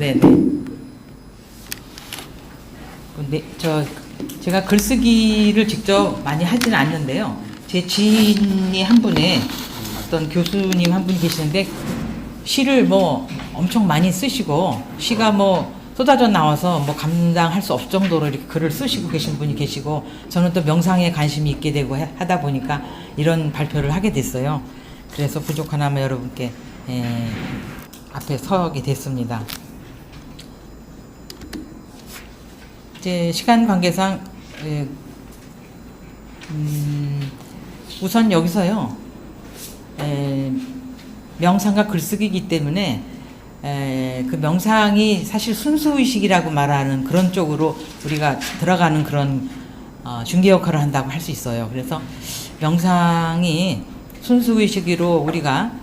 네네. 네, 제가 글쓰기를 직접 많이 하지는 않는데요. 제 지인이 한 분의 어떤 교수님 한 분이 계시는데 시를 뭐 엄청 많이 쓰시고 시가 뭐 쏟아져 나와서 뭐 감당할 수 없을 정도로 이렇게 글을 쓰시고 계신 분이 계시고 저는 또 명상에 관심이 있게 되고 하다 보니까 이런 발표를 하게 됐어요. 그래서 부족하나마 여러분께 앞에 서게 됐습니다. 이제 시간 관계상 우선 여기서요 명상과 글쓰기이기 때문에 그 명상이 사실 순수의식이라고 말하는 그런 쪽으로 우리가 들어가는 그런 중개 역할을 한다고 할 수 있어요. 그래서 명상이 순수의식으로 우리가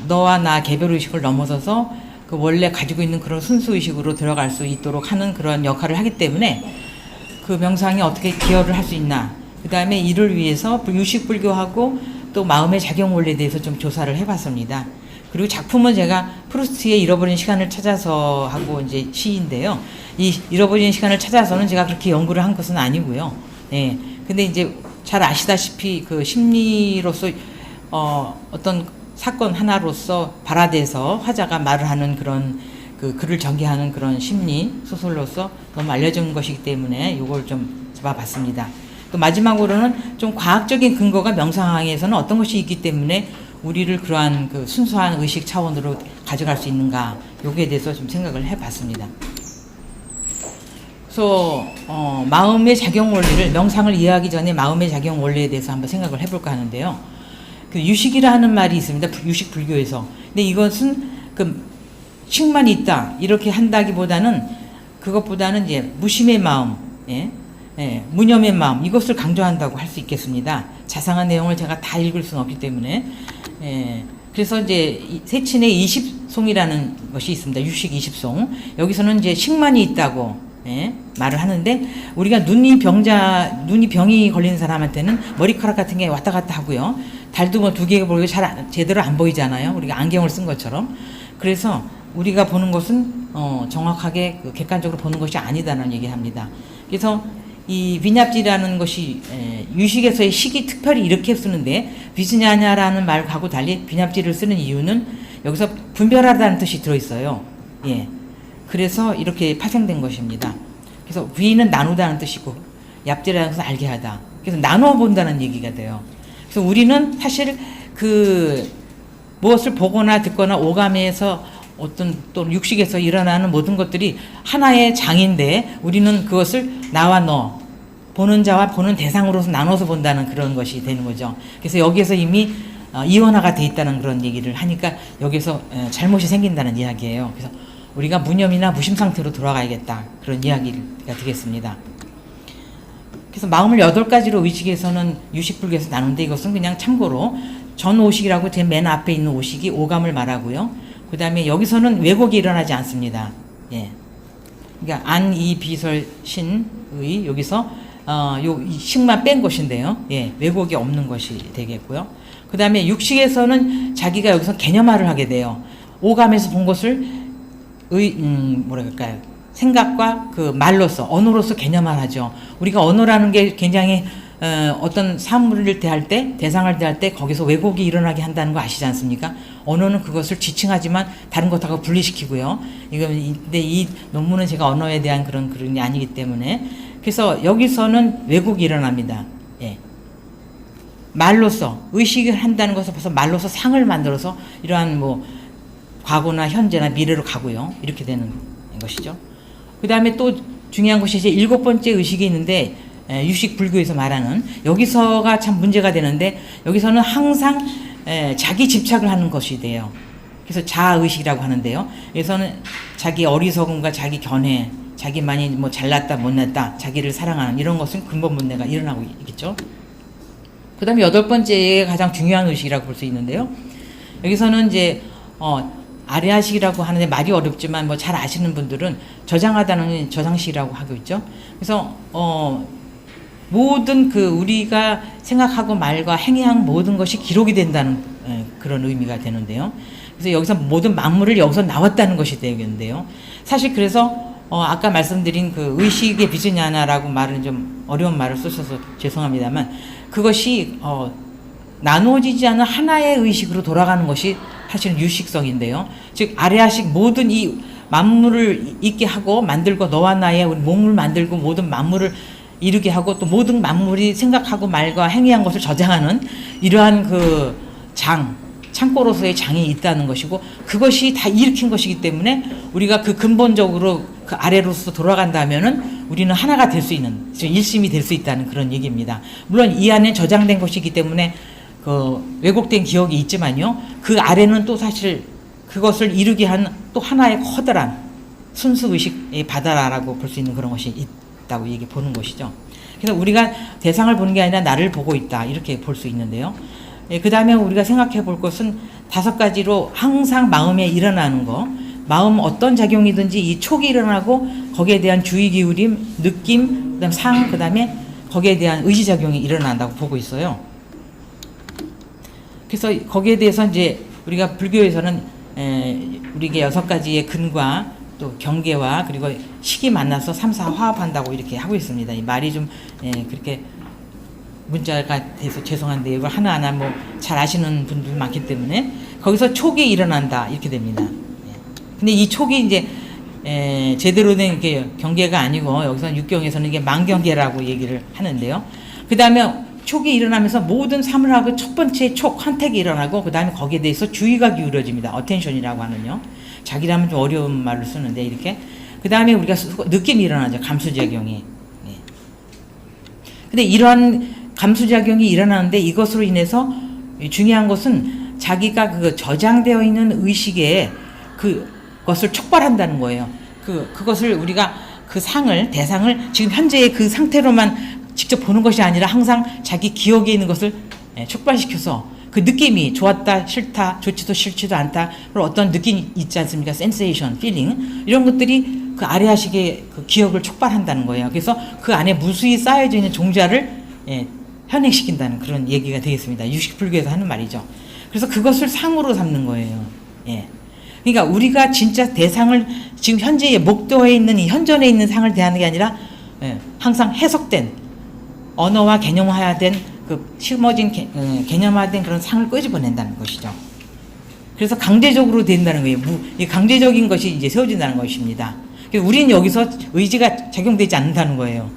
너와 나 개별의식을 넘어서서 그 원래 가지고 있는 그런 순수의식으로 들어갈 수 있도록 하는 그런 역할을 하기 때문에 그 명상이 어떻게 기여를 할 수 있나, 그 다음에 이를 위해서 유식불교하고 또 마음의 작용 원리에 대해서 좀 조사를 해봤습니다. 그리고 작품은 제가 프루스트의 잃어버린 시간을 찾아서 하고 이제 시인데요. 이 잃어버린 시간을 찾아서는 제가 그렇게 연구를 한 것은 아니고요. 네. 근데 이제 잘 아시다시피 그 심리로서 어떤 사건 하나로서 발화돼서 화자가 말을 하는 그런 그 글을 전개하는 그런 심리 소설로서 너무 알려진 것이기 때문에 이걸 좀 잡아봤습니다. 또 마지막으로는 좀 과학적인 근거가 명상에서는 어떤 것이 있기 때문에 우리를 그러한 그 순수한 의식 차원으로 가져갈 수 있는가, 여기에 대해서 좀 생각을 해봤습니다. 그래서 마음의 작용 원리를, 명상을 이해하기 전에 마음의 작용 원리에 대해서 한번 생각을 해볼까 하는데요. 그 유식이라는 말이 있습니다. 유식 불교에서. 근데 이것은 그 식만 있다 이렇게 한다기보다는 그것보다는 이제 무심의 마음, 무념의 마음, 이것을 강조한다고 할 수 있겠습니다. 자상한 내용을 제가 다 읽을 수는 없기 때문에. 그래서 이제 세친의 20송이라는 것이 있습니다. 유식 20송. 여기서는 이제 식만이 있다고 말을 하는데, 우리가 눈이 병이 걸린 사람한테는 머리카락 같은 게 왔다 갔다 하고요. 달도 뭐 두 개가 보이고 제대로 안 보이잖아요. 우리가 안경을 쓴 것처럼. 그래서 우리가 보는 것은 정확하게 그 객관적으로 보는 것이 아니다라는 얘기를 합니다. 그래서 이 비납지라는 것이 유식에서의 식이 특별히 이렇게 쓰는데, 비스냐냐라는 말하고 달리 비납지를 쓰는 이유는 여기서 분별하다는 뜻이 들어있어요. 예. 그래서 이렇게 파생된 것입니다. 그래서 위는 나누다는 뜻이고 얍지라는 것은 알게 하다. 그래서 나누어 본다는 얘기가 돼요. 그래서 우리는 사실 그 무엇을 보거나 듣거나 오감에서 어떤 또 육식에서 일어나는 모든 것들이 하나의 장인데, 우리는 그것을 나와 너, 보는 자와 보는 대상으로서 나눠서 본다는 그런 것이 되는 거죠. 그래서 여기에서 이미 이원화가 돼 있다는 그런 얘기를 하니까 여기서 잘못이 생긴다는 이야기예요. 그래서 우리가 무념이나 무심 상태로 돌아가야겠다, 그런 이야기가 되겠습니다. 그래서 마음을 8가지로 의식에서는 유식불교에서 나누는데, 이것은 그냥 참고로 전오식이라고 제 맨 앞에 있는 오식이 오감을 말하고요. 그 다음에 여기서는 왜곡이 일어나지 않습니다. 예. 그러니까 안, 이, 비설, 신의 여기서 요 식만 뺀 것인데요. 예. 왜곡이 없는 것이 되겠고요. 그 다음에 육식에서는 자기가 여기서 개념화를 하게 돼요. 오감에서 본 것을 뭐랄까요, 생각과 그 말로서, 언어로서 개념화를 하죠. 우리가 언어라는 게 굉장히 어떤 사물을 대할 때, 대상을 대할 때 거기서 왜곡이 일어나게 한다는 거 아시지 않습니까? 언어는 그것을 지칭하지만 다른 것하고 분리시키고요. 근데 이 논문은 제가 언어에 대한 그런 게 아니기 때문에. 그래서 여기서는 왜곡이 일어납니다. 예. 말로서, 의식을 한다는 것을 벌써 말로서 상을 만들어서 이러한 뭐 과거나 현재나 미래로 가고요. 이렇게 되는 것이죠. 그 다음에 또 중요한 것이 이제 7번째 의식이 있는데, 유식 불교에서 말하는, 여기서가 참 문제가 되는데, 여기서는 항상 자기 집착을 하는 것이 돼요. 그래서 자아의식이라고 하는데요. 여기서는 자기 어리석음과 자기 견해, 자기만이 뭐 잘났다 못났다, 자기를 사랑하는 이런 것은 근본 문제가 일어나고 있겠죠. 그 다음에 8번째가 가장 중요한 의식이라고 볼 수 있는데요. 여기서는 이제 아리아식이라고 하는데 말이 어렵지만 뭐 잘 아시는 분들은 저장하다는 저장식이라고 하고 있죠. 그래서 모든 그 우리가 생각하고 말과 행위한 모든 것이 기록이 된다는 그런 의미가 되는데요. 그래서 여기서 모든 만물을 여기서 나왔다는 것이 되겠는데요. 사실 그래서 아까 말씀드린 그 의식의 비즈냐나라고 말은 좀 어려운 말을 쓰셔서 죄송합니다만 그것이 나누어지지 않은 하나의 의식으로 돌아가는 것이 사실은 유식성인데요. 즉 아레아식 모든 이 만물을 있게 하고 만들고 너와 나의 우리 몸을 만들고 모든 만물을 이루게 하고 또 모든 만물이 생각하고 말과 행위한 것을 저장하는 이러한 그 창고로서의 장이 있다는 것이고 그것이 다 일으킨 것이기 때문에 우리가 그 근본적으로 그 아래로서 돌아간다면은 우리는 하나가 될 수 있는 일심이 될 수 있다는 그런 얘기입니다. 물론 이 안에 저장된 것이기 때문에 그 왜곡된 기억이 있지만요. 그 아래는 또 사실 그것을 이루게 한 또 하나의 커다란 순수의식의 바다라고 볼 수 있는 그런 것이 있다고 얘기 보는 것이죠. 그래서 우리가 대상을 보는 게 아니라 나를 보고 있다 이렇게 볼 수 있는데요. 그 다음에 우리가 생각해 볼 것은 5가지로 항상 마음에 일어나는 거, 마음 어떤 작용이든지 이 촉이 일어나고 거기에 대한 주의 기울임, 느낌, 그다음 상, 그다음에 거기에 대한 의지작용이 일어난다고 보고 있어요. 그래서 거기에 대해서 이제 우리가 불교에서는 우리에게 6가지의 근과 또 경계와 그리고 식이 만나서 3, 4 화합한다고 이렇게 하고 있습니다. 이 말이 좀 그렇게 문자가 돼서 죄송한데 이걸 하나하나 뭐 잘 아시는 분들 많기 때문에 거기서 촉이 일어난다 이렇게 됩니다. 근데 이 촉이 이제 제대로 된 게 경계가 아니고 여기서 육경에서는 이게 만경계라고 얘기를 하는데요. 그 다음에 촉이 일어나면서 모든 삶을 하고 첫 번째 촉 선택이 일어나고 그 다음에 거기에 대해서 주의가 기울어집니다. 어텐션이라고 하는요. 자기라면 좀 어려운 말을 쓰는데 이렇게 그 다음에 우리가 느낌이 일어나죠. 감수작용이. 근데 이러한 감수작용이 일어나는데 이것으로 인해서 중요한 것은 자기가 그 저장되어 있는 의식에 그것을 촉발한다는 거예요. 그것을 우리가 그 대상을 지금 현재의 그 상태로만 직접 보는 것이 아니라 항상 자기 기억에 있는 것을 촉발시켜서 그 느낌이 좋았다, 싫다, 좋지도 싫지도 않다, 그리고 어떤 느낌이 있지 않습니까? 센세이션, 필링 이런 것들이 그 아래아식의 그 기억을 촉발한다는 거예요. 그래서 그 안에 무수히 쌓여져 있는 종자를 현행시킨다는 그런 얘기가 되겠습니다. 유식불교에서 하는 말이죠. 그래서 그것을 상으로 삼는 거예요. 그러니까 우리가 진짜 대상을 지금 현재의 목도에 있는 이 현존에 있는 상을 대하는 게 아니라 항상 해석된 언어와 개념화된 그 심어진 개념화된 그런 상을 끄집어낸다는 것이죠. 그래서 강제적으로 된다는 거예요. 강제적인 것이 이제 세워진다는 것입니다. 우리는 여기서 의지가 작용되지 않는다는 거예요.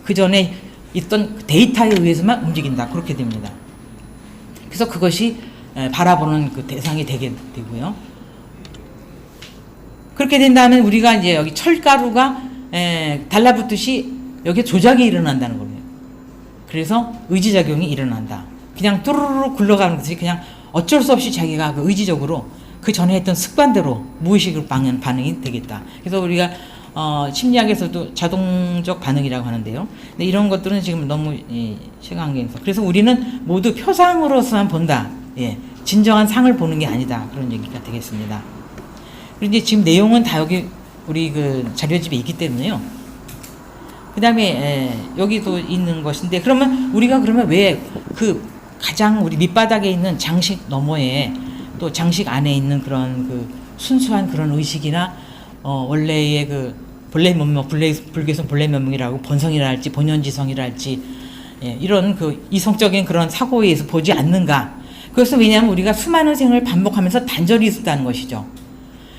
그 전에 있던 데이터에 의해서만 움직인다. 그렇게 됩니다. 그래서 그것이 바라보는 그 대상이 되게 되고요. 그렇게 된다면 우리가 이제 여기 철가루가 달라붙듯이 여기에 조작이 일어난다는 거예요. 그래서 의지작용이 일어난다. 그냥 뚜루루루 굴러가는 것이 그냥 어쩔 수 없이 자기가 그 의지적으로 그 전에 했던 습관대로 무의식으로 반응이 되겠다. 그래서 우리가 심리학에서도 자동적 반응이라고 하는데요. 근데 이런 것들은 지금 너무 시간관계에서 그래서 우리는 모두 표상으로서만 본다. 진정한 상을 보는 게 아니다. 그런 얘기가 되겠습니다. 그리고 이제 지금 내용은 다 여기 우리 그 자료집에 있기 때문에요. 그 다음에 여기도 있는 것인데 그러면 우리가 그러면 왜 그 가장 우리 밑바닥에 있는 장식 너머에 또 장식 안에 있는 그런 그 순수한 그런 의식이나 원래의 그 본래 면목 불교에서 본래 면목이라고 본성이라 할지 본연지성이라 할지 이런 그 이성적인 그런 사고에 의해서 보지 않는가. 그것은 왜냐하면 우리가 수많은 생을 반복하면서 단절이 있었다는 것이죠.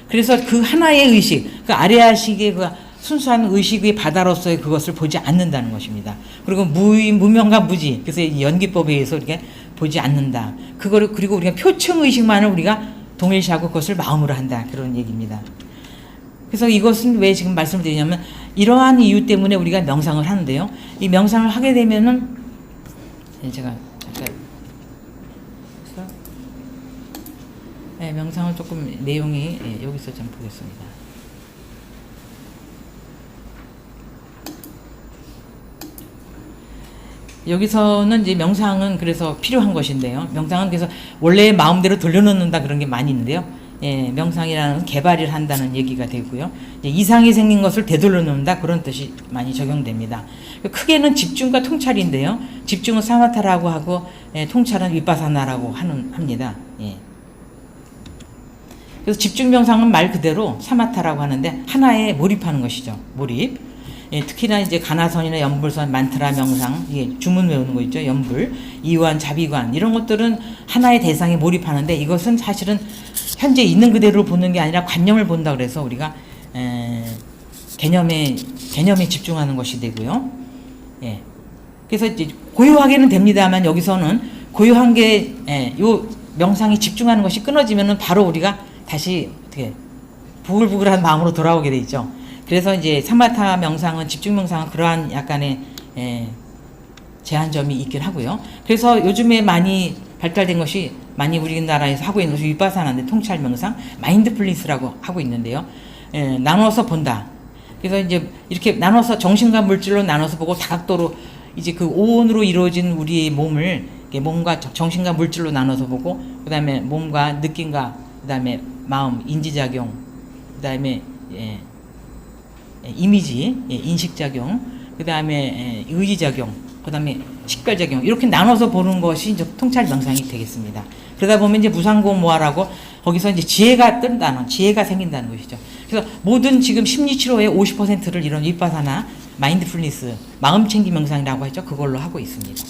그래서 그 하나의 의식, 그 아레아식의 그 순수한 의식의 바다로서의 그것을 보지 않는다는 것입니다. 그리고 무명과 무지, 그래서 연기법에 의해서 이렇게 보지 않는다. 그리고 우리가 표층 의식만을 우리가 동일시하고 그것을 마음으로 한다. 그런 얘기입니다. 그래서 이것은 왜 지금 말씀을 드리냐면 이러한 이유 때문에 우리가 명상을 하는데요. 이 명상을 하게 되면은 제가 명상을 조금 내용이 여기서 좀 보겠습니다. 여기서는 이제 명상은 그래서 필요한 것인데요. 명상은 그래서 원래의 마음대로 돌려놓는다 그런 게 많이 있는데요. 명상이라는 개발을 한다는 얘기가 되고요. 이상이 생긴 것을 되돌려 놓는다 그런 뜻이 많이 적용됩니다. 크게는 집중과 통찰인데요. 집중은 사마타라고 하고 통찰은 위파사나라고 합니다. 그래서 집중 명상은 말 그대로 사마타라고 하는데 하나에 몰입하는 것이죠. 몰입. 예, 특히나 이제 가나선이나 연불선, 만트라 명상, 예, 주문 외우는 거 있죠. 연불, 이완, 자비관 이런 것들은 하나의 대상에 몰입하는데 이것은 사실은 현재 있는 그대로 보는 게 아니라 관념을 본다 그래서 우리가 개념에 집중하는 것이 되고요. 예. 그래서 이제 고요하게는 됩니다만 여기서는 고요한 게 요 명상에 집중하는 것이 끊어지면은 바로 우리가 다시 어떻게 부글부글한 마음으로 돌아오게 돼 있죠. 그래서 이제 사마타 명상은 집중 명상은 그러한 약간의 제한점이 있긴 하고요. 그래서 요즘에 많이 발달된 것이 많이 우리나라에서 하고 있는 것이 위파사나인데 통찰 명상, 마인드풀니스라고 하고 있는데요. 나눠서 본다. 그래서 이제 이렇게 나눠서 정신과 물질로 나눠서 보고 다각도로 이제 그 오온으로 이루어진 우리의 몸을 몸과 정신과 물질로 나눠서 보고 그다음에 몸과 느낌과 그다음에 마음, 인지작용, 그다음에 이미지, 인식작용, 그다음에 의지작용, 그다음에 식별작용 이렇게 나눠서 보는 것이 이제 통찰 명상이 되겠습니다. 그러다 보면 이제 무상고모아라고 거기서 이제 지혜가 뜬다는, 지혜가 생긴다는 것이죠. 그래서 모든 지금 심리치료의 50%를 이런 위파사나 마인드풀니스, 마음챙기 명상이라고 하죠. 그걸로 하고 있습니다.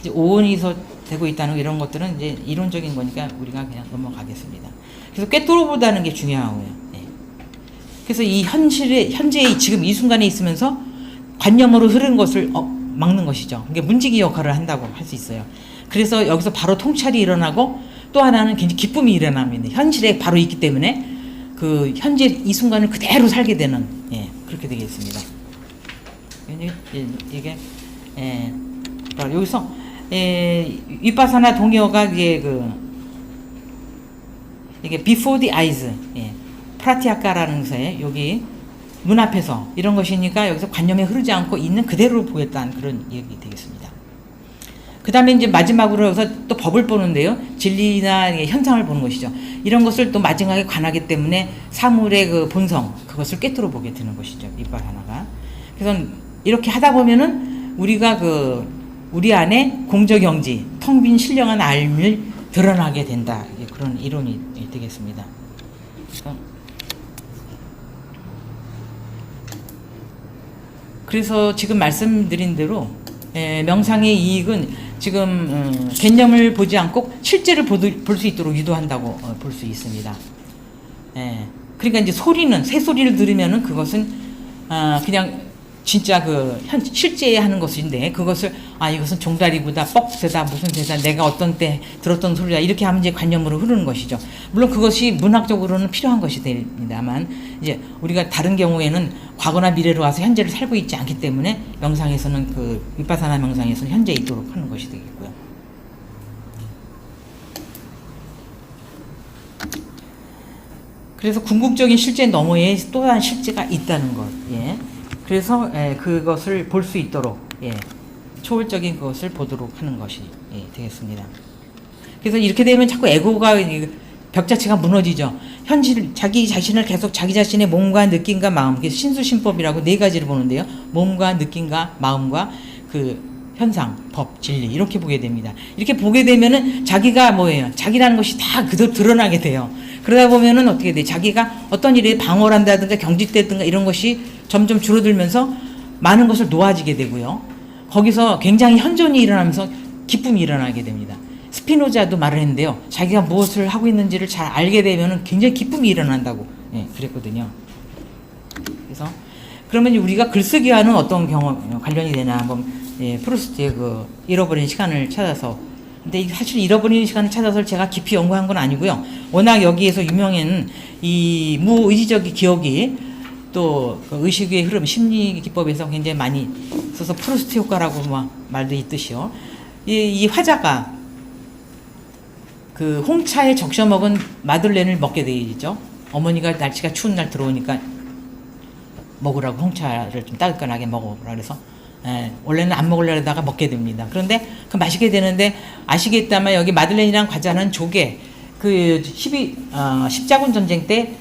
이제 오온이서 되고 있다는 이런 것들은 이제 이론적인 거니까 우리가 그냥 넘어가겠습니다. 그래서 꿰뚫어보다는 게 중요하고요. 네. 그래서 이 현재의 지금 이 순간에 있으면서 관념으로 흐르는 것을 막는 것이죠. 그게 문지기 역할을 한다고 할 수 있어요. 그래서 여기서 바로 통찰이 일어나고 또 하나는 굉장히 기쁨이 일어납니다. 현실에 바로 있기 때문에 그 현재 이 순간을 그대로 살게 되는 그렇게 되겠습니다. 이게 여기서 위파사나 동요가 이게 이게 before the eyes, 프라티아카라는 것에 여기 눈앞에서 이런 것이니까 여기서 관념에 흐르지 않고 있는 그대로 보였다는 그런 얘기 되겠습니다. 그 다음에 이제 마지막으로 여기서 또 법을 보는데요. 진리나 현상을 보는 것이죠. 이런 것을 또 마지막에 관하기 때문에 사물의 그 본성, 그것을 꿰뚫어 보게 되는 것이죠. 위파사나가. 그래서 이렇게 하다 보면은 우리가 우리 안에 공적영지, 텅 빈 신령한 알을 드러나게 된다. 그런 이론이 되겠습니다. 그래서 지금 말씀드린 대로 명상의 이익은 지금 개념을 보지 않고 실제를 볼 수 있도록 유도한다고 볼 수 있습니다. 그러니까 이제 새소리를 들으면은 그것은 그냥 진짜 실제 하는 것인데 그것을 이것은 종다리보다 뻑새다 무슨 새다 내가 어떤 때 들었던 소리다 이렇게 하면 이제 관념으로 흐르는 것이죠. 물론 그것이 문학적으로는 필요한 것이 됩니다만 이제 우리가 다른 경우에는 과거나 미래로 와서 현재를 살고 있지 않기 때문에 명상에서는 위파사나 명상에서는 현재에 있도록 하는 것이 되겠고요. 그래서 궁극적인 실제 너머에 또 다른 실제가 있다는 것. 그래서 그것을 볼 수 있도록 초월적인 그것을 보도록 하는 것이 되겠습니다. 그래서 이렇게 되면 자꾸 에고가 벽 자체가 무너지죠. 자기 자신을 계속 자기 자신의 몸과 느낌과 마음, 그래서 신수신법이라고 4가지를 보는데요. 몸과 느낌과 마음과 현상, 법, 진리 이렇게 보게 됩니다. 이렇게 보게 되면은 자기가 뭐예요? 자기라는 것이 다 그대로 드러나게 돼요. 그러다 보면은 어떻게 돼? 자기가 어떤 일에 방어를 한다든가 경직되든가 이런 것이 점점 줄어들면서 많은 것을 놓아지게 되고요. 거기서 굉장히 현존이 일어나면서 기쁨이 일어나게 됩니다. 스피노자도 말을 했는데요. 자기가 무엇을 하고 있는지를 잘 알게 되면은 굉장히 기쁨이 일어난다고 그랬거든요. 그래서 그러면 우리가 글쓰기와는 어떤 관련이 되나 한번 프루스트의 잃어버린 시간을 찾아서 근데 사실 잃어버린 시간을 찾아서 제가 깊이 연구한 건 아니고요. 워낙 여기에서 유명한 이 무의지적 기억이 또 의식의 흐름, 심리 기법에서 굉장히 많이 써서 프루스트 효과라고 말도 있듯이요. 이 화자가 홍차에 적셔 먹은 마들렌을 먹게 되죠. 어머니가 날씨가 추운 날 들어오니까 먹으라고 홍차를 좀 따끈하게 먹어보라 그래서 원래는 안 먹으려다가 먹게 됩니다. 그런데 마시게 되는데 아시겠다만 여기 마들렌이랑 과자는 조개 십자군 전쟁 때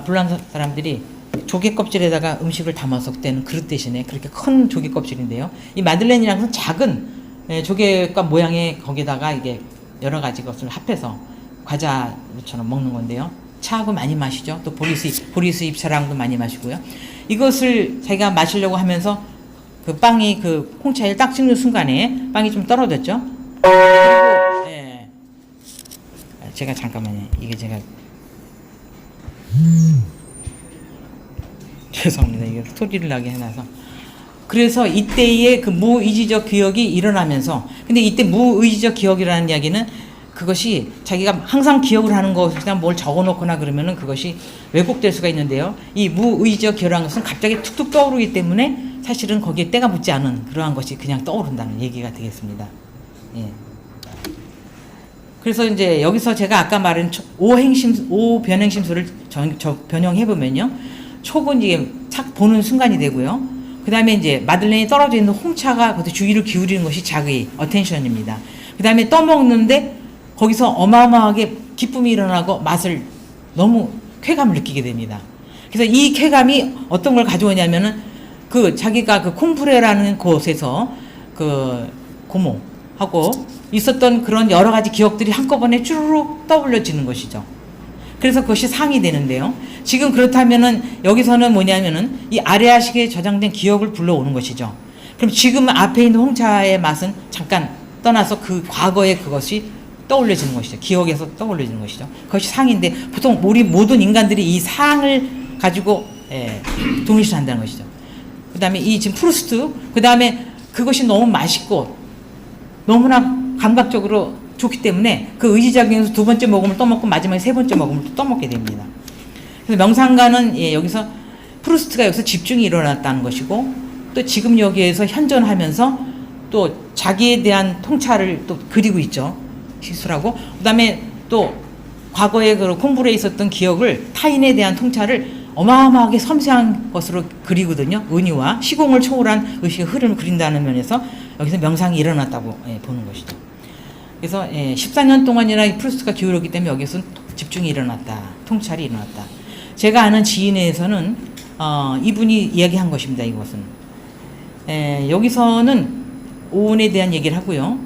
불란 사람들이 조개 껍질에다가 음식을 담아서 그때는 그릇 대신에 그렇게 큰 조개 껍질인데요. 이 마들렌이랑 것은 작은 조개값 모양의 거기다가 이게 여러 가지 것을 합해서 과자처럼 먹는 건데요. 차하고 많이 마시죠. 또 보리수 잎차랑도 많이 마시고요. 이것을 자기가 마시려고 하면서 그 빵이 그 홍차에 딱 찍는 순간에 빵이 좀 떨어졌죠. 그리고 예. 제가 잠깐만요. 이게 제가 죄송합니다. 이게 소리를 나게 해놔서. 그래서 이때의 그 무의지적 기억이 일어나면서, 근데 이때 무의지적 기억이라는 이야기는 그것이 자기가 항상 기억을 하는 것이나 뭘 적어놓거나 그러면은 그것이 왜곡될 수가 있는데요. 이 무의지적 기억이라는 것은 갑자기 툭툭 떠오르기 때문에 사실은 거기에 때가 묻지 않은 그러한 것이 그냥 떠오른다는 얘기가 되겠습니다. 예. 그래서 이제 여기서 제가 아까 말한 5변행심수를 변형해보면요. 촉은 이게 착 보는 순간이 되고요. 그 다음에 이제 마들렌이 떨어져 있는 홍차가 그것도 주의를 기울이는 것이 자기의 어텐션입니다. 그 다음에 떠먹는데 거기서 어마어마하게 기쁨이 일어나고 맛을 너무 쾌감을 느끼게 됩니다. 그래서 이 쾌감이 어떤 걸 가져오냐면은 그 자기가 그 콩프레라는 곳에서 그 고모하고 있었던 그런 여러 가지 기억들이 한꺼번에 쭈르륵 떠올려지는 것이죠. 그래서 그것이 상이 되는데요. 지금 그렇다면은 여기서는 뭐냐면은 이 아레아식에 저장된 기억을 불러오는 것이죠. 그럼 지금 앞에 있는 홍차의 맛은 잠깐 떠나서 그 과거의 그것이 떠올려지는 것이죠. 기억에서 떠올려지는 것이죠. 그것이 상인데 보통 우리 모든 인간들이 이 상을 가지고 동일시한다는 것이죠. 그 다음에 이 지금 프루스트, 그 다음에 그것이 너무 맛있고 너무나 감각적으로 좋기 때문에 그 의지작용에서 두 번째 먹음을 떠먹고 마지막에 세 번째 먹음을 또 떠먹게 됩니다. 그래서 명상가는 여기서 프루스트가 여기서 집중이 일어났다는 것이고 또 지금 여기에서 현존하면서 또 자기에 대한 통찰을 또 그리고 있죠. 시술하고 그 다음에 또 과거에 그 콩불에 있었던 기억을 타인에 대한 통찰을 어마어마하게 섬세한 것으로 그리거든요. 은유와 시공을 초월한 의식의 흐름을 그린다는 면에서 여기서 명상이 일어났다고 보는 것이죠. 그래서 14년 동안이나 이 프루스트가 기울었기 때문에 여기서 집중이 일어났다. 통찰이 일어났다. 제가 아는 지인에서는 이분이 이야기한 것입니다. 이것은 여기서는 오온에 대한 얘기를 하고요.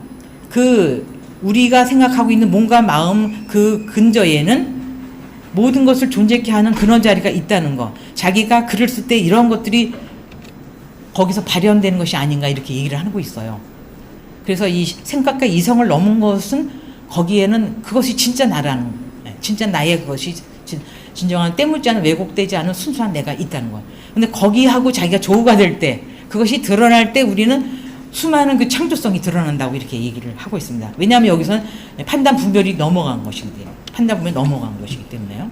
우리가 생각하고 있는 몸과 마음 그 근저에는 모든 것을 존재케 하는 그런 자리가 있다는 거. 자기가 글을 쓸 때 이런 것들이 거기서 발현되는 것이 아닌가 이렇게 얘기를 하고 있어요. 그래서 이 생각과 이성을 넘은 것은 거기에는 그것이 진짜 나라는, 진짜 나의 그것이 진정한 때묻지 않은 왜곡되지 않은 순수한 내가 있다는 거예요. 근데 거기하고 자기가 조우가 될 때, 그것이 드러날 때 우리는 수많은 그 창조성이 드러난다고 이렇게 얘기를 하고 있습니다. 왜냐하면 여기서는 판단 분별이 넘어간 것이기 때문에, 판단 분별이 넘어간 것이기 때문에요.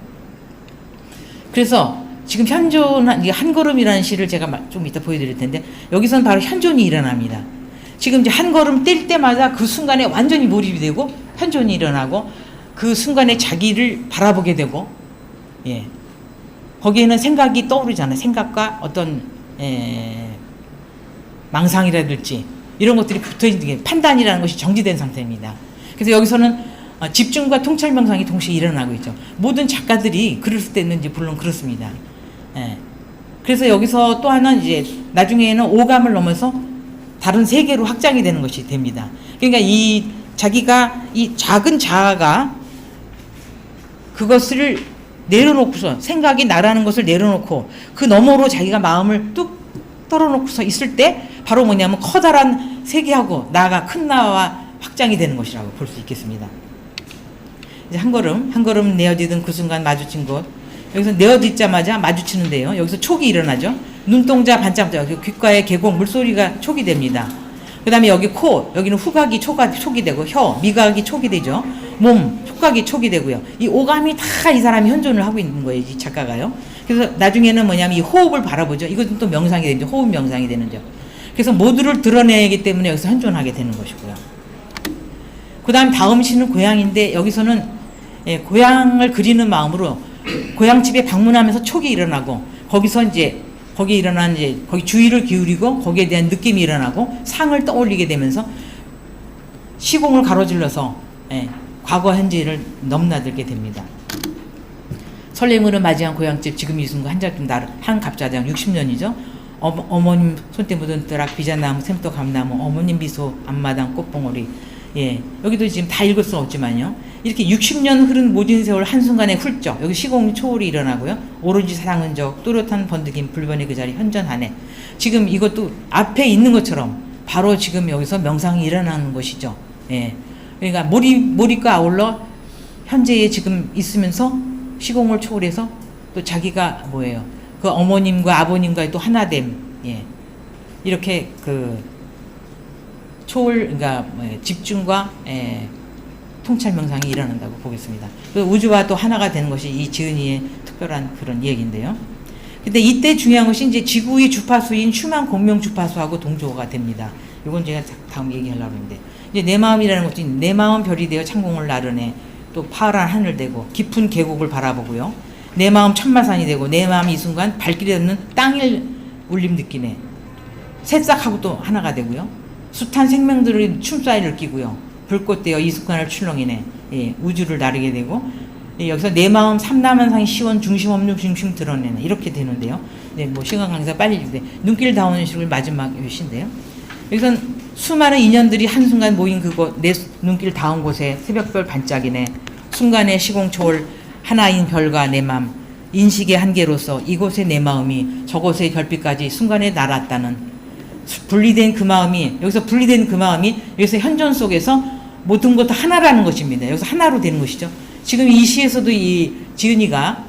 그래서 지금 현존한, 한 걸음이라는 시를 제가 좀 이따 보여드릴 텐데, 여기서는 바로 현존이 일어납니다. 지금 이제 한 걸음 뗄 때마다 그 순간에 완전히 몰입이 되고, 현존이 일어나고, 그 순간에 자기를 바라보게 되고, 거기에는 생각이 떠오르잖아요. 생각과 어떤, 망상이라든지 이런 것들이 붙어있는 게 판단이라는 것이 정지된 상태입니다. 그래서 여기서는 집중과 통찰 명상이 동시에 일어나고 있죠. 모든 작가들이 글을 쓸 때 있는지 물론 그렇습니다. 그래서 여기서 또 하나 이제 나중에는 오감을 넘어서 다른 세계로 확장이 되는 것이 됩니다. 그러니까 이 자기가 이 작은 자아가 그것을 내려놓고서 생각이 나라는 것을 내려놓고 그 너머로 자기가 마음을 뚝 떨어놓고서 있을 때 바로 뭐냐면 커다란 세계하고 나가 큰 나와 확장이 되는 것이라고 볼 수 있겠습니다. 이제 한 걸음 내어지던 그 순간 마주친 곳, 여기서 내어딛자마자 마주치는데요. 여기서 촉이 일어나죠. 눈동자 반짝반짝, 귓가에 계곡 물소리가 촉이 됩니다. 그 다음에 여기 코, 여기는 후각이 촉이 되고 혀, 미각이 촉이 되죠. 몸, 촉각이 촉이 되고요. 이 오감이 다 이 사람이 현존을 하고 있는 거예요. 이 작가가요. 그래서 나중에는 뭐냐면 이 호흡을 바라보죠. 이것은 또 명상이 되죠. 호흡 명상이 되는 점. 그래서 모두를 드러내기 때문에 여기서 현존하게 되는 것이고요. 그 다음 시는 고향인데 여기서는 고향을 그리는 마음으로 고향집에 방문하면서 촉이 일어나고 거기서 이제 거기 주의를 기울이고 거기에 대한 느낌이 일어나고 상을 떠올리게 되면서 시공을 가로질러서 과거 현재를 넘나들게 됩니다. 설렘으로 맞이한 고향집 지금 이 순간 한 갑자장 60년이죠. 어머님 손때 묻은 뜨락 비자나무 샘도 감나무 어머님 비소 앞마당 꽃봉오리 예, 여기도 지금 다 읽을 수는 없지만요. 이렇게 60년 흐른 모진 세월 한순간에 훌쩍 여기 시공 초월이 일어나고요. 오로지 사랑은 적 또렷한 번득임 불변의 그 자리 현전하네. 지금 이것도 앞에 있는 것처럼 바로 지금 여기서 명상이 일어나는 것이죠. 예, 그러니까 몰입과 아울러 현재에 지금 있으면서 시공을 초월해서 또 자기가 뭐예요? 그 어머님과 아버님과의 또 하나됨. 예, 이렇게 그 초월, 그러니까 집중과 통찰 명상이 일어난다고 보겠습니다. 그 우주와 또 하나가 되는 것이 이 지은이의 특별한 그런 얘기인데요. 근데 이때 중요한 것이 이제 지구의 주파수인 슈만 공명 주파수하고 동조가 됩니다. 이건 제가 다음 얘기하려고 하는데, 이제 내 마음이라는 것도 내 마음 별이 되어 창공을 나르네. 또 파란 하늘 되고 깊은 계곡을 바라보고요. 내 마음 천마산이 되고 내 마음이 이 순간 발길이 닿는 땅을 울림 느끼네. 새싹하고 또 하나가 되고요. 숱한 생명들의 춤사위를 끼고요. 불꽃 되어 이 순간을 출렁이네. 예, 우주를 나르게 되고, 예, 여기서 내 마음 삼라만상의 시원 중심 없는 중심 드러내네. 이렇게 되는데요. 네, 뭐 시간 강사 빨리 읽는데 눈길 닿는 식으로 마지막 요시인데요. 여기선 수많은 인연들이 한순간 모인 그곳, 내 눈길 닿은 곳에 새벽별 반짝이네. 순간의 시공초월 하나인 별과 내 마음, 인식의 한계로서 이곳의 내 마음이 저곳의 별빛까지 순간에 날았다는 분리된 그 마음이, 여기서 분리된 그 마음이 여기서 현존 속에서 모든 것 다 하나라는 것입니다. 여기서 하나로 되는 것이죠. 지금 이 시에서도 이 지은이가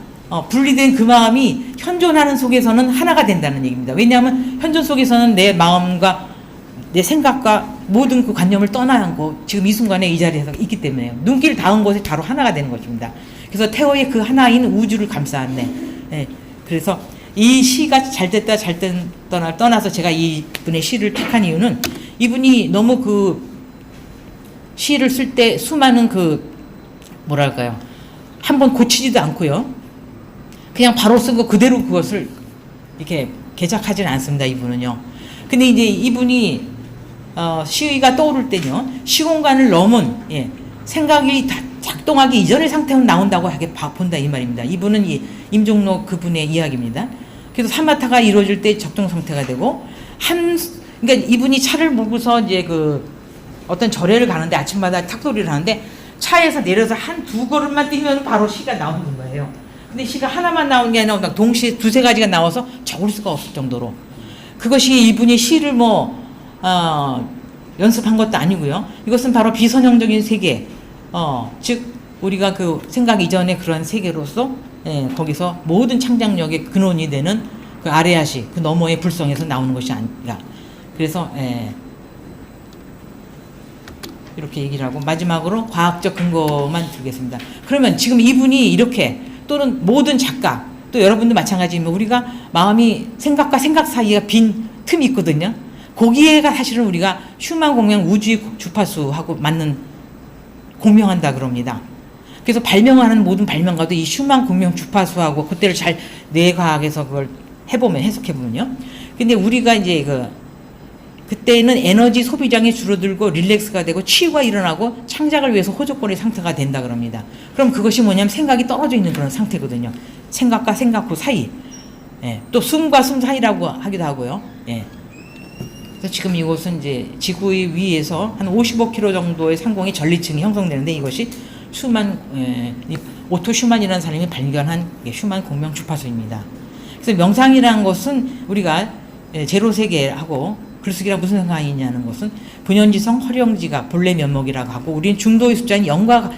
분리된 그 마음이 현존하는 속에서는 하나가 된다는 얘기입니다. 왜냐하면 현존 속에서는 내 마음과 내 생각과 모든 그 관념을 떠나고 지금 이 순간에 이 자리에서 있기 때문에요. 눈길 닿은 곳에 바로 하나가 되는 것입니다. 그래서 태호의 그 하나인 우주를 감싸네. 예, 그래서 이 시가 잘됐다 떠나서 제가 이분의 시를 택한 이유는 이분이 너무 그 시를 쓸 때 수많은 그 뭐랄까요, 한번 고치지도 않고요. 그냥 바로 쓴 거 그대로 그것을 이렇게 개작하지는 않습니다. 이분은요. 근데 이제 이분이 시가 떠오를 때요, 시공간을 넘은, 예, 생각이 다 작동하기 이전의 상태로 나온다고 하게 본다 이 말입니다. 이분은 이 임종록 그분의 이야기입니다. 그래서 사마타가 이루어질 때 적정 상태가 되고, 그러니까 이분이 차를 몰고서 이제 그 어떤 절에를 가는데 아침마다 탁소리를 하는데 차에서 내려서 한 두 걸음만 뛰면 바로 시가 나오는 거예요. 근데 시가 하나만 나오는 게 아니라 동시에 두세 가지가 나와서 적을 수가 없을 정도로, 그것이 이분이 시를 연습한 것도 아니고요. 이것은 바로 비선형적인 세계, 즉 우리가 그 생각 이전의 그런 세계로서, 예, 거기서 모든 창작력의 근원이 되는 그 아레아시, 그 너머의 불성에서 나오는 것이 아니라, 그래서 이렇게 얘기를 하고 마지막으로 과학적 근거만 들겠습니다. 그러면 지금 이분이 이렇게, 또는 모든 작가, 또 여러분도 마찬가지지만 우리가 마음이 생각과 생각 사이가 빈 틈이 있거든요. 거기에가 사실은 우리가 슈만 공명 우주의 주파수하고 맞는 공명한다 그럽니다. 그래서 발명하는 모든 발명가도 이 슈만 공명 주파수하고 그때를 잘 뇌과학에서 그걸 해석해보면요. 근데 우리가 이제 그때는 에너지 소비량이 줄어들고 릴렉스가 되고 치유가 일어나고 창작을 위해서 호조권의 상태가 된다 그럽니다. 그럼 그것이 뭐냐면 생각이 떨어져 있는 그런 상태거든요. 생각과 생각 그 사이. 예, 또 숨과 숨 사이라고 하기도 하고요. 예. 그래서 지금 이곳은 이제 지구의 위에서 한 55km 정도의 상공의 전리층이 형성되는데, 이것이 오토 슈만이라는 사람이 발견한 슈만 공명 주파수입니다. 그래서 명상이라는 것은 우리가 제로 세계하고 글쓰기랑 무슨 상관이 있냐는 것은 분연지성 허령지가 본래 면목이라고 하고, 우리는 중도의 숫자인 0과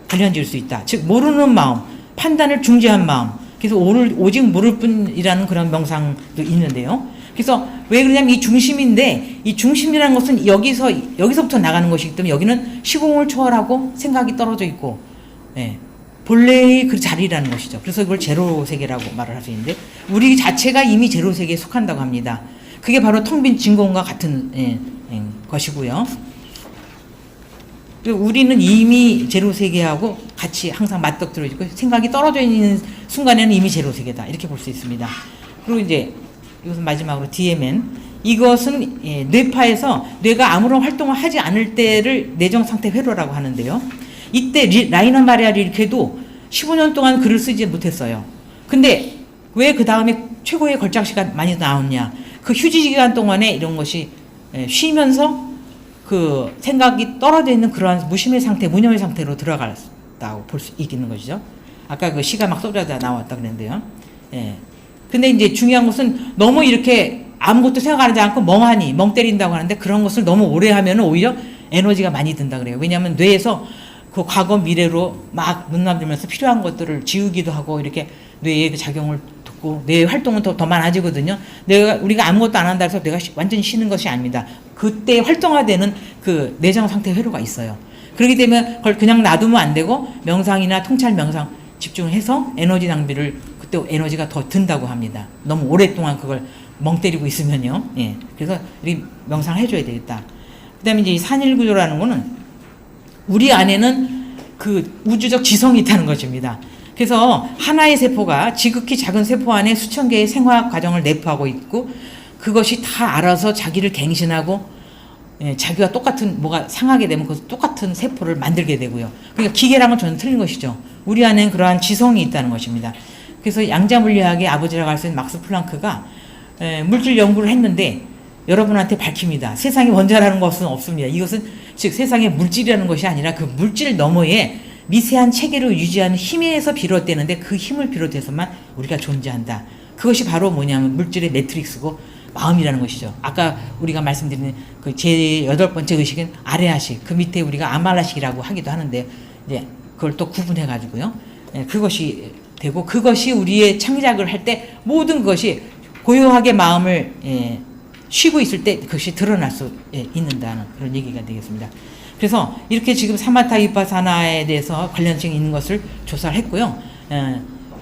관련 지을 수 있다. 즉 모르는 마음, 판단을 중지한 마음, 그래서 오직 모를 뿐이라는 그런 명상도 있는데요. 그래서 왜 그러냐면 이 중심인데, 이 중심이라는 것은 여기서부터 나가는 것이기 때문에 여기는 시공을 초월하고 생각이 떨어져 있고, 예, 본래의 그 자리라는 것이죠. 그래서 이걸 제로 세계라고 말을 할 수 있는데, 우리 자체가 이미 제로 세계에 속한다고 합니다. 그게 바로 텅 빈 진공과 같은 것이고요. 우리는 이미 제로 세계하고 같이 항상 맞닥뜨려 있고, 생각이 떨어져 있는 순간에는 이미 제로 세계다, 이렇게 볼 수 있습니다. 그리고 이제 이것은 마지막으로 DMN, 이것은 뇌파에서 뇌가 아무런 활동을 하지 않을 때를 내정 상태 회로라고 하는데요. 이때 라이너 마리아 릴케도 15년 동안 글을 쓰지 못했어요. 근데 왜 그 다음에 최고의 걸작시가 많이 나왔냐? 그 휴지 기간 동안에 이런 것이 쉬면서 그 생각이 떨어져 있는 그러한 무심의 상태, 무념의 상태로 들어갔다고 볼 수 있는 것이죠. 아까 그 시가 막 쏟아져 나왔다 그랬는데요. 예. 근데 이제 중요한 것은 너무 이렇게 아무것도 생각하지 않고 멍하니 멍 때린다고 하는데 그런 것을 너무 오래 하면 오히려 에너지가 많이 든다 그래요. 왜냐하면 뇌에서 그 과거 미래로 막 눈남들면서 필요한 것들을 지우기도 하고 이렇게 뇌의 그 작용을 듣고 뇌의 활동은 더 많아지거든요. 우리가 아무것도 안 한다 해서 내가 완전히 쉬는 것이 아닙니다. 그때 활성화되는 그 내장 상태 회로가 있어요. 그렇기 때문에 그걸 그냥 놔두면 안 되고 명상이나 통찰 명상 집중을 해서 에너지 낭비를 그때 에너지가 더 든다고 합니다. 너무 오랫동안 그걸 멍 때리고 있으면요. 예. 그래서 우리 명상을 해줘야 되겠다. 그 다음에 이제 이 산일구조라는 거는 우리 안에는 그 우주적 지성이 있다는 것입니다. 그래서 하나의 세포가 지극히 작은 세포 안에 수천 개의 생화 과정을 내포하고 있고 그것이 다 알아서 자기를 갱신하고 예, 자기와 똑같은 뭐가 상하게 되면 그 똑같은 세포를 만들게 되고요. 그러니까 기계랑은 전혀 틀린 것이죠. 우리 안에는 그러한 지성이 있다는 것입니다. 그래서 양자물리학의 아버지라고 할 수 있는 막스 플랑크가 물질 연구를 했는데 여러분한테 밝힙니다. 세상에 원자라는 것은 없습니다. 이것은 즉 세상에 물질이라는 것이 아니라 그 물질 너머에 미세한 체계를 유지하는 힘에서 비롯되는데 그 힘을 비롯해서만 우리가 존재한다. 그것이 바로 뭐냐면 물질의 매트릭스고 마음이라는 것이죠. 아까 우리가 말씀드린 그 제8번째 의식은 아레아식, 그 밑에 우리가 아말라식이라고 하기도 하는데 이제 그걸 또 구분해 가지고요. 그것이 되고 그것이 우리의 창작을 할 때 모든 것이 고요하게 마음을 쉬고 있을 때 그것이 드러날 수 있는다는 그런 얘기가 되겠습니다. 그래서 이렇게 지금 사마타 위파사나에 대해서 관련성이 있는 것을 조사를 했고요.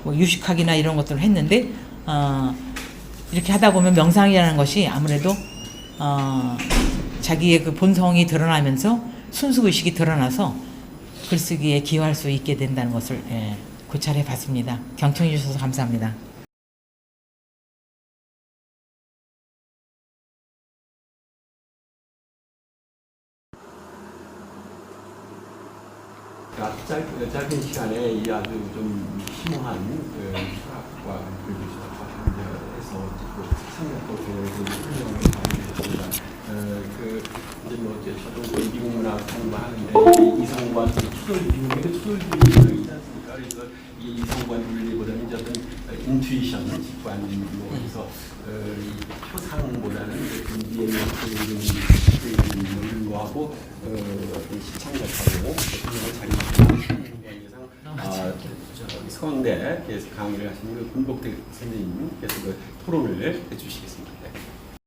뭐 유식학이나 이런 것들을 했는데 이렇게 하다 보면 명상이라는 것이 아무래도 자기의 그 본성이 드러나면서 순수의식이 드러나서 글쓰기에 기여할 수 있게 된다는 것을 고찰해 봤습니다. 경청해 주셔서 감사합니다. 짧은 시간에 이 아주 좀 심오한 철학과 불교에서 생각도 훌륭하게 발휘했습니다. 이제 저도 미국 문화 공부하는데 이성관 추돌 비율이 있지 않습니까? 그래서 이 이성관 분리보다는 이제 어떤 인투이션 직관으로서 표상보다는 불구하고 어떤 시청자하고 서강대에서 강의를 하시는 그 군복대 선생님께서 그 토론을 해주시겠습니다.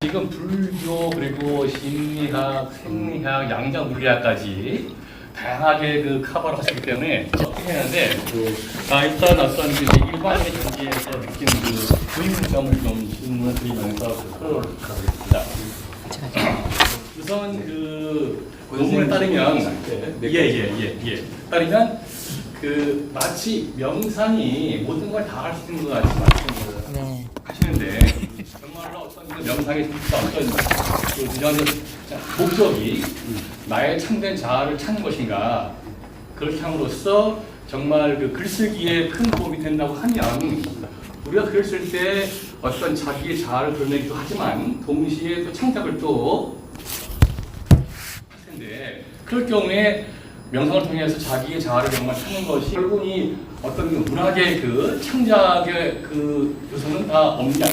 지금 불교 그리고 심리학, 생리학, 양자물리학까지 다양하게 그 커버를 하시기 때문에 어떻게 하는데 일단 어떤 그 일반의 경지에서 느낀 그 의문점을 좀 질문을 드리면서 토론을 하겠습니다. 우선 그 논문에 따르면 따르면 그 마치 명상이 모든 걸 다 할 수 있는 것 같이 말씀을 하시는데 정말로 어떤 그 명상의 어떤 그 이런 목적이 나의 참된 자아를 찾는 것인가 그렇게 함으로써 정말 그 글쓰기에 큰 도움이 된다고 하면 우리가 글을 쓸 때 어떤 자기의 자아를 드러내기도 하지만 동시에 또 창작을 또 할 텐데 그럴 경우에 명상을 통해서 자기의 자아를 정말 찾는 것이 결국 이 어떤 그 문학의 그 창작의 그 요소는 다 없냐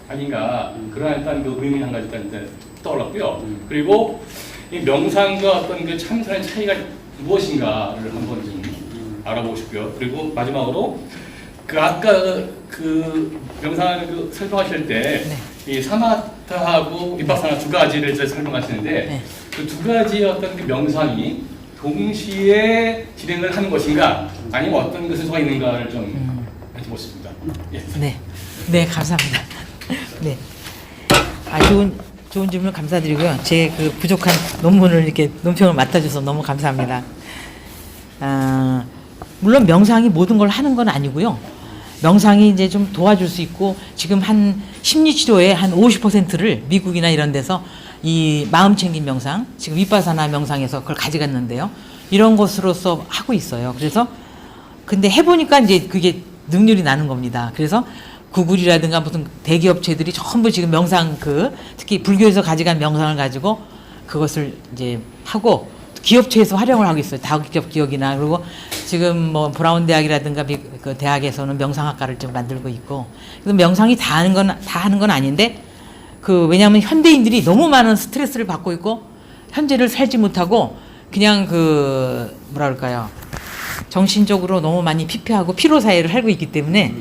아닌가 그런 일단 그 의미 한 가지 일단 떠올랐고요. 그리고 이 명상과 어떤 그 참선의 차이가 무엇인가를 한번 좀 알아보고 싶고요. 그리고 마지막으로 그 아까 그 명상을 그 설명하실 때 이 사마타하고 비파사나 두 가지를 이제 설명하시는데 그 두 가지의 어떤 그 명상이 동시에 진행을 하는 것인가 아니면 어떤 그 순서가 있는가를 좀 여쭤보고 싶습니다. 예. 네, 감사합니다. 네, 좋은 질문 감사드리고요. 제 그 부족한 논문을 이렇게 논평을 맡아줘서 너무 감사합니다. 물론 명상이 모든 걸 하는 건 아니고요. 명상이 이제 좀 도와줄 수 있고 지금 한 심리치료의 한 50%를 미국이나 이런 데서 이 마음 챙김 명상, 지금 위파사나 명상에서 그걸 가져갔는데요. 이런 것으로서 하고 있어요. 그래서 근데 해보니까 이제 그게 능률이 나는 겁니다. 그래서 구글이라든가 무슨 대기업체들이 전부 지금 명상 특히 불교에서 가져간 명상을 가지고 그것을 이제 하고 기업체에서 활용을 하고 있어요. 다국적 기업이나 그리고 지금 뭐 브라운 대학이라든가 그 대학에서는 명상학과를 좀 만들고 있고 그래서 명상이 다 하는 건 아닌데 그 왜냐하면 현대인들이 너무 많은 스트레스를 받고 있고 현재를 살지 못하고 그냥 그 뭐라 그럴까요? 정신적으로 너무 많이 피폐하고 피로 사회를 살고 있기 때문에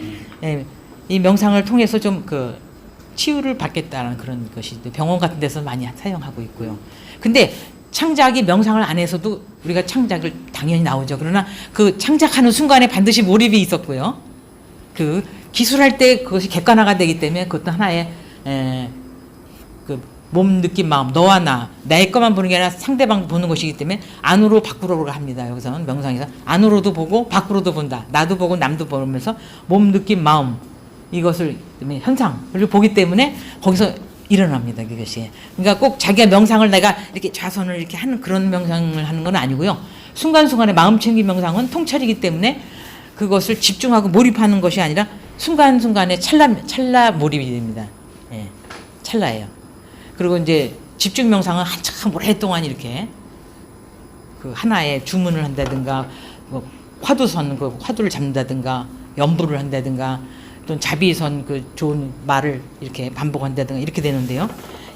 예, 이 명상을 통해서 좀 그 치유를 받겠다는 그런 것이 병원 같은 데서 많이 사용하고 있고요. 근데 창작이 명상을 안 해서도 우리가 창작을 당연히 나오죠. 그러나 그 창작하는 순간에 반드시 몰입이 있었고요. 그 기술할 때 그것이 객관화가 되기 때문에 그것도 하나의 그 몸, 느낌, 마음, 너와 나, 내 것만 보는 게 아니라 상대방 보는 것이기 때문에 안으로 밖으로가 합니다. 여기서는 명상에서 안으로도 보고 밖으로도 본다. 나도 보고 남도 보면서 몸, 느낌, 마음 이것을 현상을 보기 때문에 거기서 일어납니다. 그것이. 그러니까 꼭 자기가 명상을 내가 이렇게 좌선을 이렇게 하는 그런 명상을 하는 건 아니고요. 순간순간에 마음 챙김 명상은 통찰이기 때문에 그것을 집중하고 몰입하는 것이 아니라 순간순간에 찰나 몰입이 됩니다. 예, 찰나예요. 그리고 이제 집중 명상은 한참 오랫동안 이렇게 그 하나의 주문을 한다든가 뭐 화두선 그 화두를 잡는다든가 연부를 한다든가 또는 자비선 그 좋은 말을 이렇게 반복한다든가 이렇게 되는데요.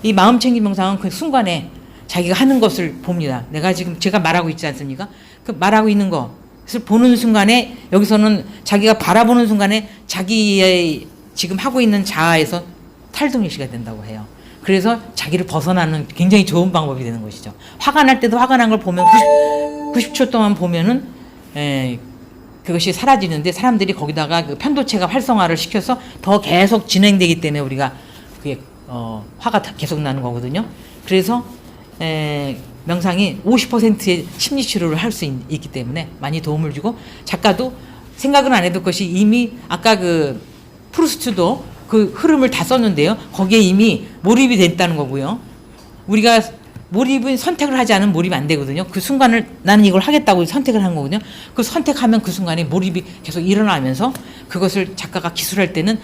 이 마음 챙김 명상은 그 순간에 자기가 하는 것을 봅니다. 내가 지금 제가 말하고 있지 않습니까? 그 말하고 있는 것을 보는 순간에 여기서는 자기가 바라보는 순간에 자기의 지금 하고 있는 자아에서 탈동일시가 된다고 해요. 그래서 자기를 벗어나는 굉장히 좋은 방법이 되는 것이죠. 화가 날 때도 화가 난 걸 보면 90초 동안 보면은 그것이 사라지는데 사람들이 거기다가 그 편도체가 활성화를 시켜서 더 계속 진행되기 때문에 우리가 그게 화가 계속 나는 거거든요. 그래서 명상이 50%의 심리 치료를 할 수 있기 때문에 많이 도움을 주고 작가도 생각은 안 해도 것이 이미 아까 그 프루스트도 그 흐름을 다 썼는데요. 거기에 이미 몰입이 됐다는 거고요. 우리가 몰입은 선택을 하지 않으면 몰입이 안 되거든요. 그 순간을 나는 이걸 하겠다고 선택을 한 거거든요. 그 선택하면 그 순간에 몰입이 계속 일어나면서 그것을 작가가 기술할 때는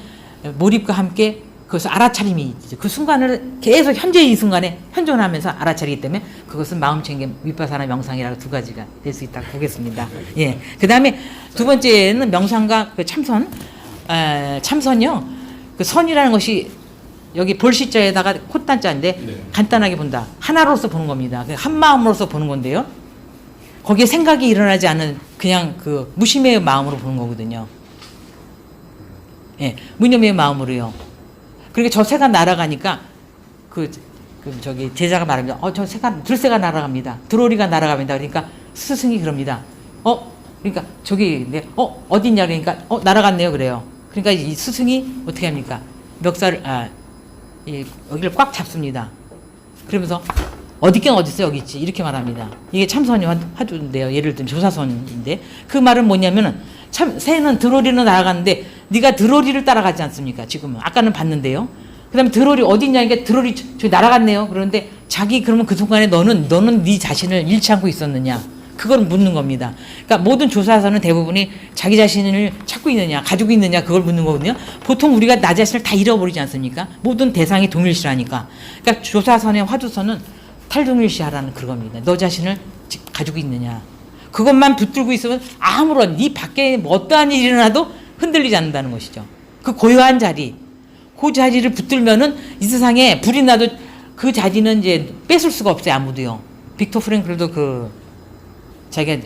몰입과 함께 그것을 알아차림이 있죠. 그 순간을 계속 현재 이 순간에 현존하면서 알아차리기 때문에 그것은 마음챙김 위파사나 명상이라고 두 가지가 될 수 있다고 보겠습니다. 예. 그 다음에 두 번째는 명상과 그 참선. 참선요. 그 선이라는 것이 여기 볼시자에다가 콧단자인데 네. 간단하게 본다. 하나로서 보는 겁니다. 한 마음으로서 보는 건데요. 거기에 생각이 일어나지 않은 그냥 그 무심의 마음으로 보는 거거든요. 예, 무념의 마음으로요. 그러니까 저 새가 날아가니까 저기 제자가 말합니다. 저 새가 들새가 날아갑니다. 드로리가 날아갑니다. 그러니까 스승이 그럽니다. 그러니까 저기 어딨냐 그러니까 날아갔네요 그래요. 그러니까 이 스승이 어떻게 합니까? 멱살을 여기를 꽉 잡습니다. 그러면서 어딨긴 어딨어 여기 있지 이렇게 말합니다. 이게 참선이 화두인데요. 예를 들면 조사선인데 그 말은 뭐냐면은 참 새는 드로리는 날아가는데 네가 드로리를 따라가지 않습니까? 지금은 아까는 봤는데요. 그다음에 드로리 어딨냐 이게 드로리 저기 날아갔네요. 그런데 자기 그러면 그 순간에 너는 네 자신을 잃지 않고 있었느냐? 그걸 묻는 겁니다. 그러니까 모든 조사서는 대부분이 자기 자신을 찾고 있느냐, 가지고 있느냐 그걸 묻는 거거든요. 보통 우리가 나 자신을 다 잃어버리지 않습니까? 모든 대상이 동일시라니까. 그러니까 조사선의 화두선은 탈동일시하라는 그겁니다. 너 자신을 가지고 있느냐. 그것만 붙들고 있으면 아무런 네 밖에 뭐 어떠한 일이 일어나도 흔들리지 않는다는 것이죠. 그 고요한 자리, 그 자리를 붙들면은 이 세상에 불이 나도 그 자리는 이제 뺏을 수가 없어요. 아무도요. 빅터 프랭클도 자기가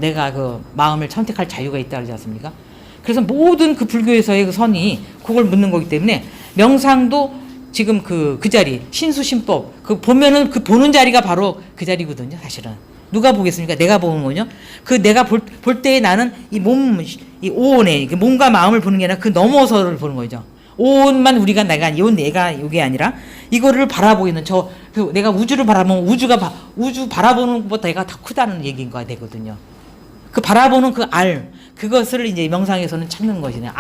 내가 그 마음을 선택할 자유가 있다 그러지 않습니까? 그래서 모든 그 불교에서의 그 선이 그걸 묻는 거기 때문에 명상도 지금 그 자리 신수신법 그 보면은 그 보는 자리가 바로 그 자리거든요. 사실은 누가 보겠습니까? 내가 보는 거죠. 그 내가 볼 때에 나는 이 오온에 몸과 마음을 보는 게 아니라 그 넘어서를 보는 거죠. 오온만 우리가 내가 이게 아니라 이거를 바라보이는 내가 우주를 바라보면 우주 바라보는 것보다 내가 더 크다는 얘기인 거가 되거든요. 그 바라보는 그 그것을 이제 명상에서는 찾는 것이네.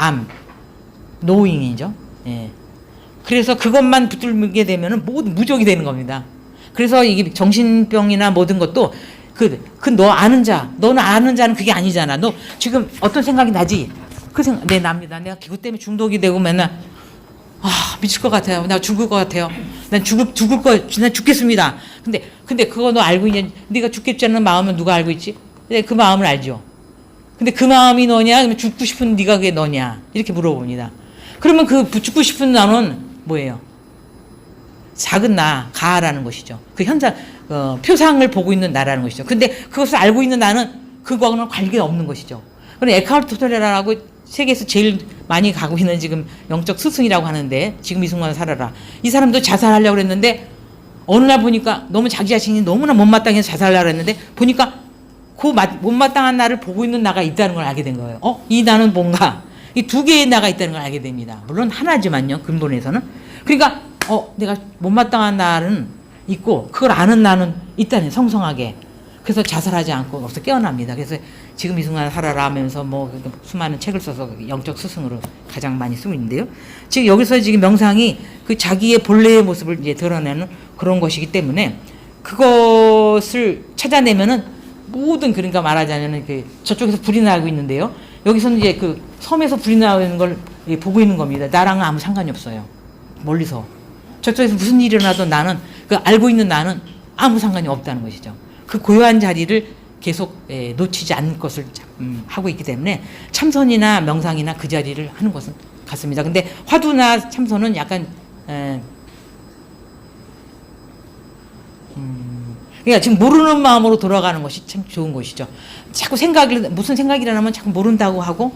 노잉이죠. 예. 그래서 그것만 붙들게 되면은 모두 무적이 되는 겁니다. 그래서 이게 정신병이나 모든 것도 너 아는 자, 너는 아는 자는 그게 아니잖아. 너 지금 어떤 생각이 나지? 그 생각, 납니다. 내가 그것 때문에 중독이 되고 맨날 미칠 것 같아요. 나 죽을 것 같아요. 난 죽겠습니다. 근데 그거 너 알고 있냐? 네가 죽겠지 않는 마음은 누가 알고 있지? 근데 그 마음을 알죠. 근데 그 마음이 너냐? 그러면 죽고 싶은 네가 그게 너냐? 이렇게 물어봅니다. 그러면 그 죽고 싶은 나는 뭐예요? 작은 나, 가라는 것이죠. 그 현상, 표상을 보고 있는 나라는 것이죠. 근데 그것을 알고 있는 나는 그거는 관계가 없는 것이죠. 그럼 에카르트 토레라라고 세계에서 제일 많이 가고 있는 지금 영적 스승이라고 하는데, 지금 이 순간 살아라. 이 사람도 자살하려고 그랬는데 어느 날 보니까 너무 자기 자신이 너무나 못마땅해서 자살하려고 했는데 보니까 그 못마땅한 나를 보고 있는 나가 있다는 걸 알게 된 거예요. 이 나는 뭔가 이 두 개의 나가 있다는 걸 알게 됩니다. 물론 하나지만요, 근본에서는. 그러니까 내가 못마땅한 나는 있고 그걸 아는 나는 있다는, 성성하게. 그래서 자살하지 않고 거기서 깨어납니다. 그래서 지금 이 순간 살아라 하면서 뭐 수많은 책을 써서 영적 스승으로 가장 많이 쓰고 있는데요. 지금 여기서 지금 명상이 그 자기의 본래의 모습을 이제 드러내는 그런 것이기 때문에 그것을 찾아내면은 모든, 그러니까 말하자면은 저쪽에서 불이 나고 있는데요. 여기서는 이제 그 섬에서 불이 나는 걸 보고 있는 겁니다. 나랑은 아무 상관이 없어요. 멀리서. 저쪽에서 무슨 일이 일어나도 나는, 그 알고 있는 나는 아무 상관이 없다는 것이죠. 그 고요한 자리를 계속 놓치지 않을 것을 하고 있기 때문에 참선이나 명상이나 그 자리를 하는 것은 같습니다. 근데 화두나 참선은 약간 그러니까 지금 모르는 마음으로 돌아가는 것이 참 좋은 것이죠. 자꾸 무슨 생각이 일어나면 자꾸 모른다고 하고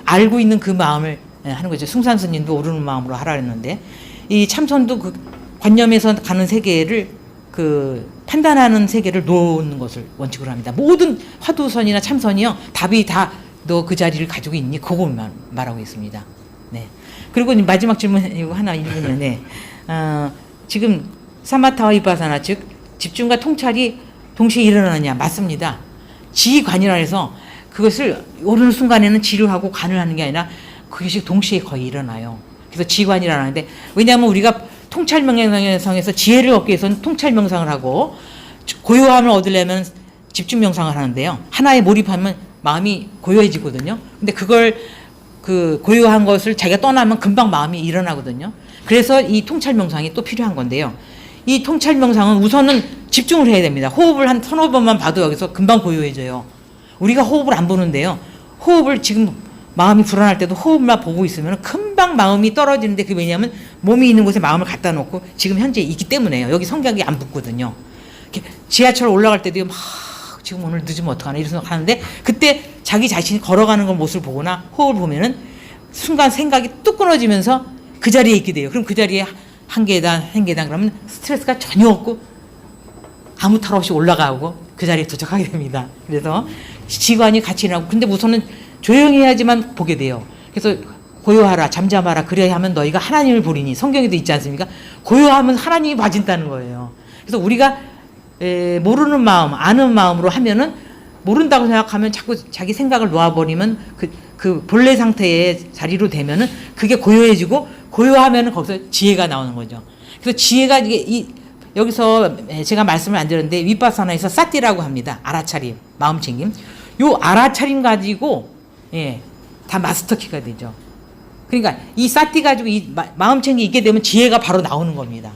알고 있는 그 마음을 하는 거죠. 승산 스님도 모르는 마음으로 하라 했는데, 이 참선도 그 관념에서 가는 세계를 그 판단하는 세계를 놓는 것을 원칙으로 합니다. 모든 화두선이나 참선이요, 답이 다 너 그 자리를 가지고 있니? 그것만 말하고 있습니다. 네. 그리고 마지막 질문 이거 하나 읽으면, 지금 사마타와 위파사나, 즉 집중과 통찰이 동시에 일어나느냐? 맞습니다. 지관이라 해서 그것을 오르는 순간에는 지루하고 관을 하는 게 아니라 그것이 동시에 거의 일어나요. 그래서 지관이라고 하는데, 왜냐하면 우리가 통찰 명상에서 지혜를 얻기 위해서는 통찰 명상을 하고 고요함을 얻으려면 집중 명상을 하는데요. 하나에 몰입하면 마음이 고요해지거든요. 근데 그걸 그 고요한 것을 자기가 떠나면 금방 마음이 일어나거든요. 그래서 이 통찰 명상이 또 필요한 건데요. 이 통찰 명상은 우선은 집중을 해야 됩니다. 호흡을 한 1~2번만 봐도 여기서 금방 고요해져요. 우리가 호흡을 안 보는데요. 호흡을 지금 마음이 불안할 때도 호흡만 보고 있으면 금방 마음이 떨어지는데, 그게 왜냐하면 몸이 있는 곳에 마음을 갖다 놓고 지금 현재 있기 때문에요. 여기 성격이 안 붙거든요. 지하철 올라갈 때도 막 지금 오늘 늦으면 어떡하나 이런 생각 하는데, 그때 자기 자신이 걸어가는 걸 모습을 보거나 호흡을 보면은 순간 생각이 뚝 끊어지면서 그 자리에 있게 돼요. 그럼 그 자리에 한 계단 그러면 스트레스가 전혀 없고 아무 탈 없이 올라가고 그 자리에 도착하게 됩니다. 그래서 지관이 같이 일어나고, 근데 우선은 조용히 해야지만 보게 돼요. 그래서 고요하라, 잠잠하라, 그래야 하면 너희가 하나님을 보리니, 성경에도 있지 않습니까? 고요하면 하나님이 봐진다는 거예요. 그래서 우리가 모르는 마음, 아는 마음으로 하면은, 모른다고 생각하면 자꾸 자기 생각을 놓아버리면 그 본래 상태의 자리로 되면은 그게 고요해지고, 고요하면은 거기서 지혜가 나오는 거죠. 그래서 지혜가 여기서 제가 말씀을 안 드렸는데, 위파사나에서 사띠라고 합니다. 알아차림, 마음챙김. 요 알아차림 가지고 다 마스터키가 되죠. 그러니까 이 사띠 가지고 이 마음챙김이 있게 되면 지혜가 바로 나오는 겁니다.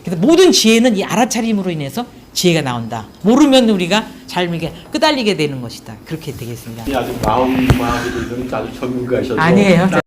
그래서 모든 지혜는 이 알아차림으로 인해서 지혜가 나온다. 모르면 우리가 잘 이렇게 끄달리게 되는 것이다. 그렇게 되겠습니다. 아주 마음에 대해서는 아주 전문가셔서 아니에요.